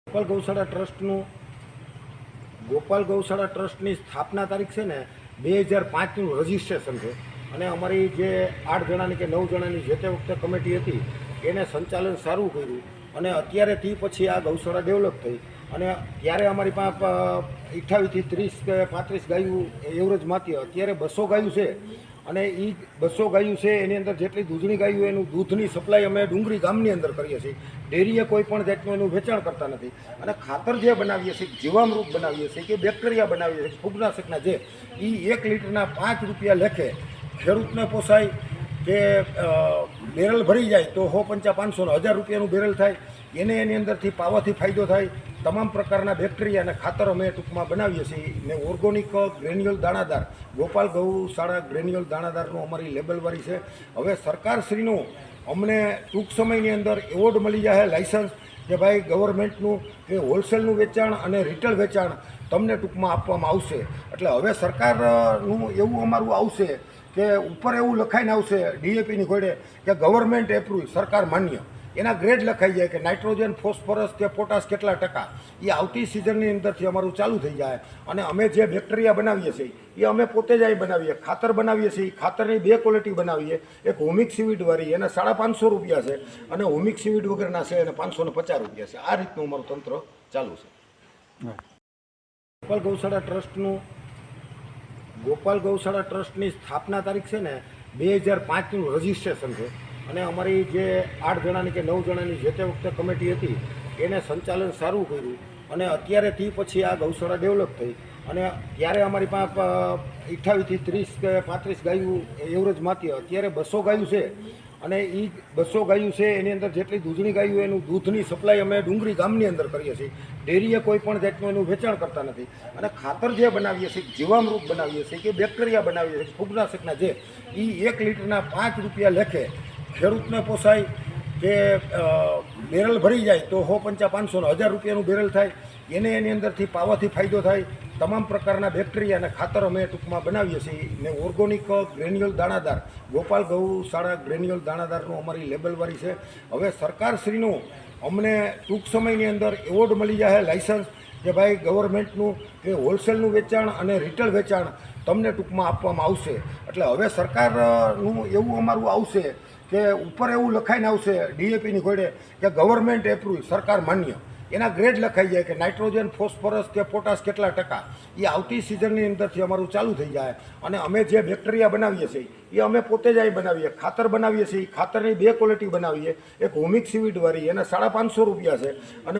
ગોપાલ ગૌશાળા ટ્રસ્ટનું ગોપાલ ગૌશાળા ટ્રસ્ટની સ્થાપના તારીખ છે ને 2005નું રજિસ્ટ્રેશન છે અને અમારી જે 8 જણાની કે 9 જણાની જે તે વખતે કમિટી હતી એને સંચાલન સારું કર્યું અને અત્યારે તે પછી આ ગૌશાળા ડેવલપ થઈ અને ત્યારે અમારી પાસે 28 થી 30 કે 35 ગાયું એવરેજ માતી. અત્યારે 200 ગાયું છે અને એ 200 ગાયું છે એની અંદર જેટલી દૂધની ગાયું એનું દૂધની સપ્લાય અમે ડુંગરી ગામની અંદર કરીએ છીએ. ડેરીએ કોઈ પણ જાતનું એનું વેચાણ કરતા નથી અને ખાતર જે બનાવીએ છીએ, જીવામૃત બનાવીએ છીએ કે બેક્ટેરિયા બનાવીએ છીએ, ફૂગનાશકના જે એ 1 લીટરના 5 રૂપિયા લેખે ખેડૂતને પોસાય કે બેરલ ભરી જાય તો 150, 500 ને 1000 રૂપિયાનું બેરલ થાય. એની અંદરથી પાવાથી ફાયદો થાય. તમામ પ્રકારના બેક્ટેરિયા અને ખાતર અમે ટૂંકમાં બનાવીએ છીએ ને ઓર્ગોનિક ગ્રેન્યુઅલ દાણાદાર ગોપાલ ગૌશાળા ગ્રેન્યુઅલ દાણાદારનું અમારી લેબલવાળી છે. હવે સરકારશ્રીનું અમને ટૂંક સમયની અંદર એવોર્ડ મળી જાય લાઇસન્સ કે ભાઈ ગવર્મેન્ટનું કે હોલસેલનું વેચાણ અને રિટેલ વેચાણ તમને ટૂંકમાં આપવામાં આવશે. એટલે હવે સરકારનું એવું અમારું આવશે કે ઉપર એવું લખાઈને આવશે ડીએપીની ઘોડે કે ગવર્મેન્ટ એપ્રુવ, સરકાર માન્ય. એના ગ્રેડ લખાઈ જાય કે નાઇટ્રોજન, ફોસ્ફરસ કે પોટાશ કેટલા ટકા. એ આવતી સિઝનની અંદરથી અમારું ચાલુ થઈ જાય અને અમે જે બેક્ટેરિયા બનાવીએ છીએ એ અમે પોતે જ અહીં બનાવીએ. ખાતર બનાવીએ છીએ, ખાતરની 2 ક્વોલિટી બનાવીએ. એક હોમિક સીવીડવાળી એના 550 રૂપિયા છે અને હોમિક સીવીડ વગરના છે એને 550 રૂપિયા છે. આ રીતનું અમારું તંત્ર ચાલુ છે. ગોપાલ ગૌશાળા ટ્રસ્ટનું ગોપાલ ગૌશાળા ટ્રસ્ટની સ્થાપના તારીખ છે ને 2005નું રજિસ્ટ્રેશન છે અને અમારી જે 8 જણાની કે 9 જણાની જે તે વખતે કમિટી હતી એને સંચાલન સારું કર્યું અને અત્યારે તે પછી આ ગૌશાળા ડેવલપ થઈ અને ત્યારે અમારી પાસે 28 થી 30 કે 35 ગાયું એવરેજ માતી. અત્યારે 200 ગાયું છે અને એ 200 ગાયું છે એની અંદર જેટલી દૂધની ગાયું એનું દૂધની સપ્લાય અમે ડુંગરી ગામની અંદર કરીએ છીએ. ડેરીએ કોઈ પણ જાતનું એનું વેચાણ કરતા નથી અને ખાતર જે બનાવીએ છીએ, જીવામૃત બનાવીએ છીએ કે બેક્ટેરિયા બનાવીએ છીએ, ફૂગનાશકના જે એ 1 લીટરના 5 રૂપિયા લેખે ખેડૂતને પોસાય કે બેરલ ભરી જાય તો 150, 500 ને 1000 રૂપિયાનું બેરલ થાય. એની અંદરથી પાવાથી ફાયદો થાય. તમામ પ્રકારના બેક્ટેરિયા અને ખાતર અમે ટૂંકમાં બનાવીએ છીએ ને ઓર્ગોનિક ગ્રેન્યુઅલ દાણાદાર ગોપાલ ગૌશાળા ગ્રેન્યુઅલ દાણાદારનું અમારી લેબલવાળી છે. હવે સરકારશ્રીનું અમને ટૂંક સમયની અંદર એવોર્ડ મળી જાય લાઇસન્સ કે ભાઈ ગવર્મેન્ટનું કે હોલસેલનું વેચાણ અને રિટેલ વેચાણ તમને ટૂંકમાં આપવામાં આવશે. એટલે હવે સરકારનું એવું અમારું આવશે કે ઉપર એવું લખાઈને આવશે ડીએપીની ઘોડે કે ગવર્મેન્ટ એપ્રુવ, સરકાર માન્ય. એના ગ્રેડ લખાઈ જાય કે નાઇટ્રોજન, ફોસ્ફરસ કે પોટાશ કેટલા ટકા. એ આવતી સિઝનની અંદરથી અમારું ચાલુ થઈ જાય અને અમે જે બેક્ટેરિયા બનાવીએ છીએ એ અમે પોતે જ અહીં બનાવીએ. ખાતર બનાવીએ છીએ, ખાતરની 2 ક્વોલિટી બનાવીએ. એક હોમિક સીવીડવાળી એના 550 રૂપિયા છે અને